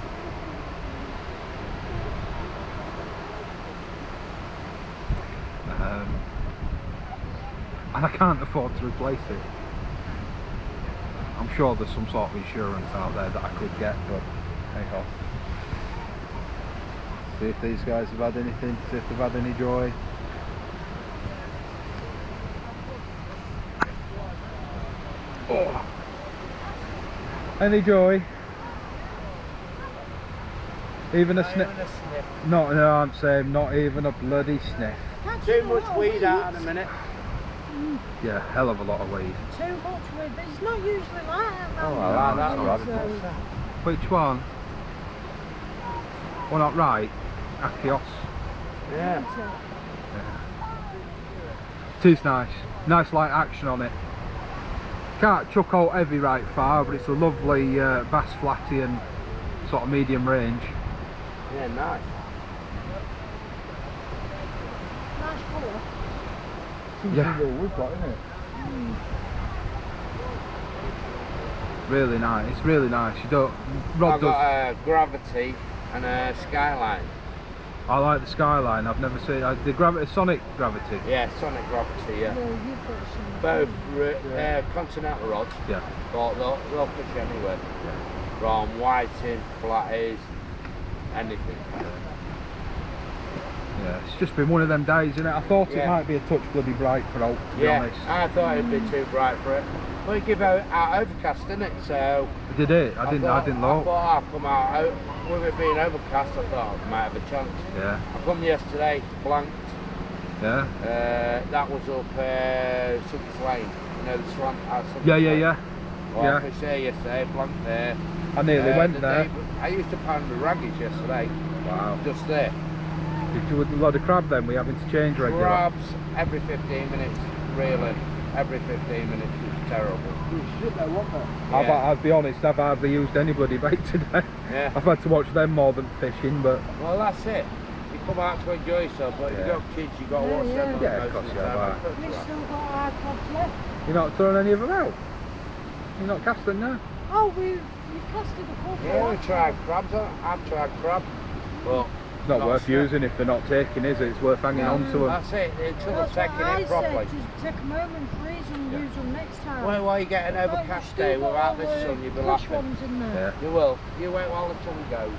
Speaker 1: And I can't afford to replace it. I'm sure there's some sort of insurance out there that I could get, but hey ho. See if these guys have had anything, see if they've had any joy. Oh. Any joy? Even a sniff? No, I'm saying not even a bloody sniff.
Speaker 3: Too much weed out in a minute.
Speaker 1: Yeah, hell of a lot of weed.
Speaker 2: Too much weed, but it's not usually like that.
Speaker 3: Oh, I like that one.
Speaker 1: Which one? Well, not right. Achios.
Speaker 3: Yeah.
Speaker 1: Too's nice. Nice light action on it. Can't chuck out heavy right far, but it's a lovely bass flatty and sort of medium range.
Speaker 3: Yeah, nice.
Speaker 2: Nice colour.
Speaker 1: Yeah.
Speaker 4: We've got, isn't it?
Speaker 1: Really nice. It's really nice. You don't. Rod
Speaker 3: I've
Speaker 1: does.
Speaker 3: got a Gravity and a Skyline.
Speaker 1: I like the Skyline. I've never seen the Gravity, Sonic Gravity.
Speaker 3: Yeah, Sonic Gravity, yeah.
Speaker 2: Yeah, you've got some.
Speaker 3: Both continental rods,
Speaker 1: Yeah.
Speaker 3: but they'll fish anywhere. From whiting, flatties, anything.
Speaker 1: Yeah. It's just been one of them days, isn't it? I thought it
Speaker 3: Yeah.
Speaker 1: might be a touch bloody bright for out, to be
Speaker 3: Yeah,
Speaker 1: honest.
Speaker 3: I thought it'd be too bright for it. But it give out overcast, didn't it? So
Speaker 1: Did it? I didn't
Speaker 3: I
Speaker 1: look.
Speaker 3: thought I'd come out with it being overcast. I thought I might have a chance.
Speaker 1: Yeah.
Speaker 3: I come yesterday, blanked.
Speaker 1: Yeah.
Speaker 3: That was up Suckers Lane. You know the slant at Suckers
Speaker 1: Yeah.
Speaker 3: Lane. Well,
Speaker 1: Yeah.
Speaker 3: I fished there yesterday, blanked there.
Speaker 1: I nearly went
Speaker 3: The
Speaker 1: there.
Speaker 3: day- I used to pound the raggies yesterday,
Speaker 1: Wow.
Speaker 3: just there.
Speaker 1: Did you with a lot of crab then? We're having to change regular.
Speaker 3: Crabs every 15 minutes, really. Every 15 minutes, it's terrible.
Speaker 4: Shit there, wasn't there?
Speaker 3: Yeah.
Speaker 1: I'll be honest, I've hardly used any bloody bait today.
Speaker 3: Yeah.
Speaker 1: I've had to watch them more than fishing, but
Speaker 3: Well, that's it. You come out to enjoy yourself, but if
Speaker 1: Yeah.
Speaker 3: you've got kids, you've got to
Speaker 2: Yeah,
Speaker 3: watch
Speaker 2: yeah.
Speaker 3: them
Speaker 1: Yeah,
Speaker 3: most
Speaker 1: of course
Speaker 3: of
Speaker 1: you
Speaker 3: the
Speaker 1: have,
Speaker 3: time.
Speaker 2: We've still got our pods left.
Speaker 1: you're not throwing any of them out. You're not casting now.
Speaker 2: Oh, we casted a couple.
Speaker 3: Yeah, we tried crabs. I've tried crab, but
Speaker 1: It's not worth
Speaker 3: snap.
Speaker 1: using if they're not taking, is it? It's worth hanging on to them.
Speaker 3: That's it. Until
Speaker 2: That's
Speaker 3: they're
Speaker 2: what
Speaker 3: taking
Speaker 2: I
Speaker 3: it properly.
Speaker 2: said, just take them home and freeze them and use them next time.
Speaker 3: Well, while you get an
Speaker 2: Look,
Speaker 3: overcast
Speaker 2: you've
Speaker 3: day
Speaker 2: still got
Speaker 3: without
Speaker 2: all
Speaker 3: this
Speaker 2: the
Speaker 3: sun, you'll be
Speaker 2: flush
Speaker 3: laughing.
Speaker 2: ones in there.
Speaker 1: Yeah.
Speaker 3: You will. You wait while the sun goes.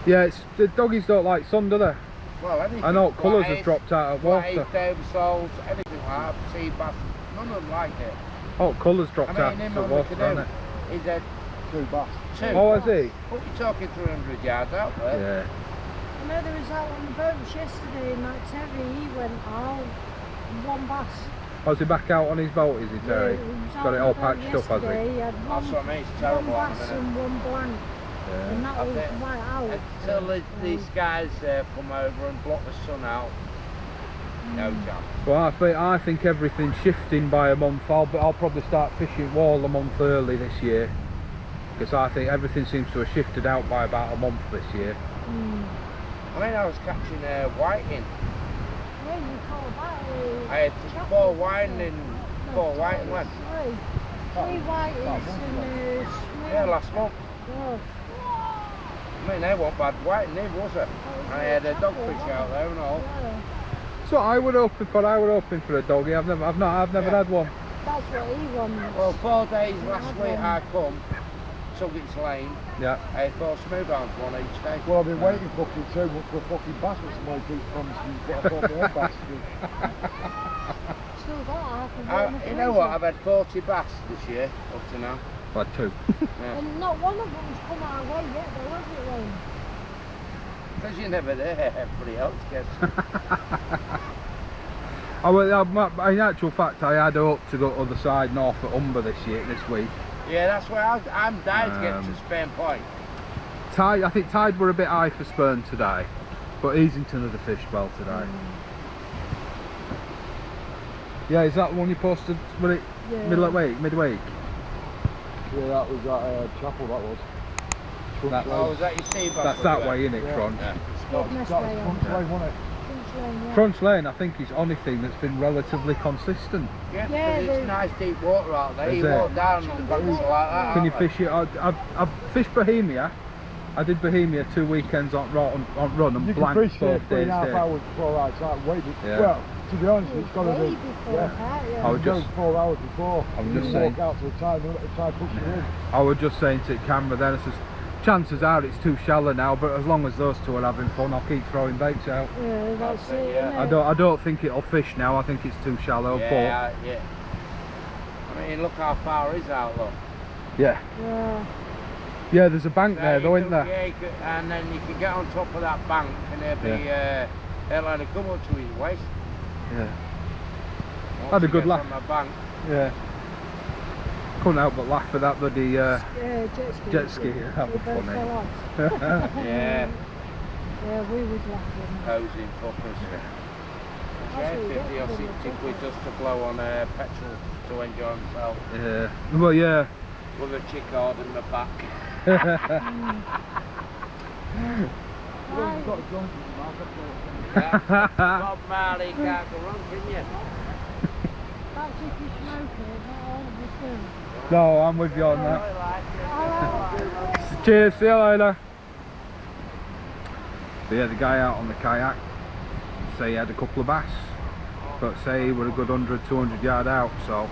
Speaker 1: Yeah, it's the doggies don't like sun, do they?
Speaker 3: Well, anything.
Speaker 1: I know colours
Speaker 3: Flat
Speaker 1: have dropped out of water.
Speaker 3: Flat soles, anything like that. Sea bass. None of them like it.
Speaker 1: Oh, colours
Speaker 3: I
Speaker 1: dropped out
Speaker 3: mean, him
Speaker 1: of
Speaker 3: on the
Speaker 1: water,
Speaker 3: canoe,
Speaker 1: hasn't it?
Speaker 3: he's had
Speaker 4: 2 bass.
Speaker 3: 2.
Speaker 1: Oh, is he?
Speaker 3: But you're talking 300 yards out there.
Speaker 1: Yeah.
Speaker 2: I know there was out on the boats yesterday and that Terry, he went out, one bass.
Speaker 1: Oh, is he back out on his boat, is he, Terry?
Speaker 2: Yeah, he was out
Speaker 1: Got it
Speaker 2: on
Speaker 1: all
Speaker 2: the boat
Speaker 1: patched up, has he?
Speaker 2: yesterday, He had
Speaker 3: That's what I mean. It's terrible
Speaker 2: one
Speaker 3: at the
Speaker 2: bass
Speaker 3: minute.
Speaker 2: and one blank.
Speaker 1: Yeah.
Speaker 2: And that
Speaker 3: That's
Speaker 2: was
Speaker 3: it.
Speaker 2: right out.
Speaker 3: Until these guys come over and block the sun out, no chance.
Speaker 1: Well, I think everything's shifting by a month. I'll probably start fishing wall a month early this year, because I think everything seems to have shifted out by about a month this year.
Speaker 3: I mean, I was catching whiting.
Speaker 2: Yeah, you call that
Speaker 3: I had
Speaker 2: chocolate.
Speaker 3: 4 whiting, 4 whiting went.
Speaker 2: Three whites and
Speaker 3: Yeah, last month.
Speaker 2: God.
Speaker 3: I mean, they weren't bad whiting, neither was it? I had a dogfish out there and all.
Speaker 2: Yeah,
Speaker 1: So I would hoping for. I would hoping for a doggy. I've never had one.
Speaker 2: that's what he wants.
Speaker 3: Well, 4 days last week I come, Suggets Lane,
Speaker 1: Yeah.
Speaker 3: I had 4 smooth hounds, one each day.
Speaker 4: Well, I've been waiting fucking 2 months for a fucking bass, which somebody keeps promising, but I thought my own bass did.
Speaker 2: Still got half of it in the
Speaker 3: You know what,
Speaker 2: freezer.
Speaker 3: I've had 40 bass this year, up to now.
Speaker 1: Well, 2.
Speaker 3: Yeah.
Speaker 2: And not one of them's come our way yet, though, has it, Wayne?
Speaker 3: Because you're never there, everybody else gets.
Speaker 1: In actual fact, I had hoped to go to the other side north at Humber this week.
Speaker 3: Yeah, that's where I'm dying to get to Spain Point.
Speaker 1: I think tide were a bit high for Spurn today, but Easington had a fish well today. Yeah, is that the one you posted? Was it
Speaker 2: Yeah.
Speaker 1: midweek?
Speaker 4: Yeah, that was at Chapel, that was.
Speaker 1: That-
Speaker 3: Oh, was that your sea bass?
Speaker 1: That's that way, isn't it,
Speaker 4: Yeah.
Speaker 1: Crunch?
Speaker 3: Yeah.
Speaker 4: That was Front Lane, wasn't it?
Speaker 2: Yeah.
Speaker 1: Crunch Lane, I think, is the only thing that's been relatively consistent.
Speaker 3: Yeah,
Speaker 2: Yeah,
Speaker 3: because it's
Speaker 2: the-
Speaker 3: nice deep water out there.
Speaker 1: Is
Speaker 3: You
Speaker 1: it?
Speaker 3: walk down the banks like that.
Speaker 1: Can you
Speaker 3: aren't they?
Speaker 1: fish it? I've fished Bohemia. I did Bohemia 2 weekends on run and
Speaker 4: You can
Speaker 1: blanked
Speaker 4: fish there
Speaker 1: both
Speaker 4: 3.5
Speaker 1: days.
Speaker 4: hours before I start waiting.
Speaker 1: Yeah.
Speaker 4: Well, to be honest, it's got to
Speaker 2: Way
Speaker 4: be.
Speaker 2: before
Speaker 4: Yeah.
Speaker 2: that,
Speaker 1: I
Speaker 2: yeah.
Speaker 1: would just-
Speaker 4: 4 hours before.
Speaker 1: I'm
Speaker 4: You
Speaker 1: just
Speaker 4: walk
Speaker 1: saying.
Speaker 4: out to the tide and let the tide push you in.
Speaker 1: I was just saying to the camera then, I says, chances are it's too shallow now, but as long as those two are having fun, I'll keep throwing baits out.
Speaker 2: Yeah, that's it,
Speaker 3: Yeah.
Speaker 2: innit?
Speaker 1: I don't think it'll fish now. I think it's too shallow.
Speaker 3: Yeah, yeah. I mean, look how far he's out, look.
Speaker 1: But yeah,
Speaker 2: Yeah.
Speaker 1: there's a bank there
Speaker 3: you
Speaker 1: though,
Speaker 3: can-
Speaker 1: isn't there?
Speaker 3: Yeah, and then you can get on top of that bank and he'll only come up to his waist.
Speaker 1: Yeah,
Speaker 3: Once
Speaker 1: Had a
Speaker 3: he
Speaker 1: good
Speaker 3: gets
Speaker 1: laugh.
Speaker 3: on the bank.
Speaker 1: yeah. Couldn't help but laugh at that bloody.
Speaker 2: Yeah, jet ski.
Speaker 1: That was
Speaker 2: They both
Speaker 1: funny.
Speaker 2: fell off.
Speaker 3: Yeah,
Speaker 2: Yeah, we was laughing.
Speaker 3: posing fuckers.
Speaker 2: That's
Speaker 3: Yeah,
Speaker 2: what you
Speaker 3: 50 or
Speaker 2: get
Speaker 3: 60
Speaker 2: for
Speaker 3: quid just to blow on petrol to enjoy himself
Speaker 1: Yeah. Well, yeah.
Speaker 3: with a chick hard in the back.
Speaker 4: You've got a joint in the market.
Speaker 3: Yeah. Bob Marley can't go wrong, can you?
Speaker 2: That's if you smoke it, not all of us do.
Speaker 1: No, I'm with you on that.
Speaker 2: I like
Speaker 1: Cheers, see you later. So yeah, the guy out on the kayak, say he had a couple of bass, but say he were a good 100, 200 yard out, so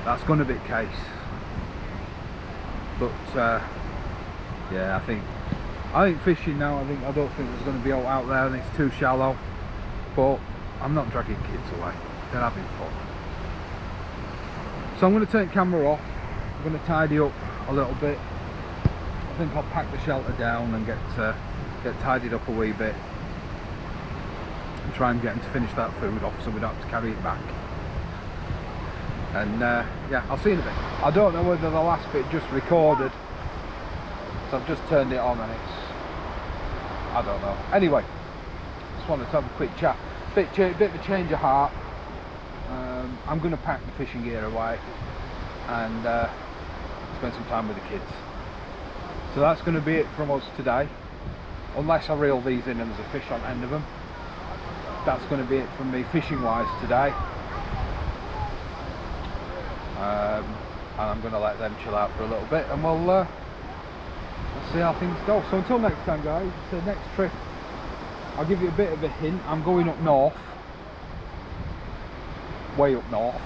Speaker 1: that's going to be the case. But yeah, I think fishing now, I don't think there's going to be out there, and it's too shallow. But I'm not dragging kids away, they're having fun. So I'm going to turn the camera off, I'm going to tidy up a little bit. I think I'll pack the shelter down and get tidied up a wee bit and try and get them to finish that food off so we don't have to carry it back. And yeah, I'll see you in a bit. I don't know whether the last bit just recorded, so I've just turned it on and it's, I don't know. Anyway, just wanted to have a quick chat, bit of a change of heart. I'm going to pack the fishing gear away and spend some time with the kids. So that's going to be it from us today, unless I reel these in and there's a fish on the end of them. That's going to be it from me fishing wise today. And I'm going to let them chill out for a little bit, and we'll see how things go. So until next time, guys, the next trip, I'll give you a bit of a hint. I'm going up north, way up north.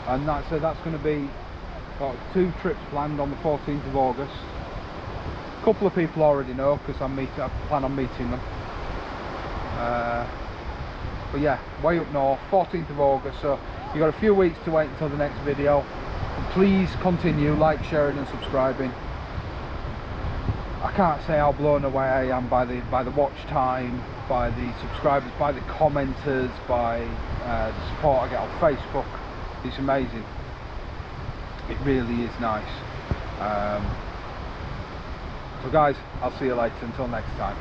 Speaker 1: And that's going to be got 2 trips planned on the 14th of August. A couple of people already know because I plan on meeting them. But yeah, way up north, 14th of August. So you've got a few weeks to wait until the next video. And please continue like, sharing and subscribing. I can't say how blown away I am by the watch time, by the subscribers, by the commenters, by the support I get on Facebook. It's amazing. It really is nice. So guys, I'll see you later. Until next time.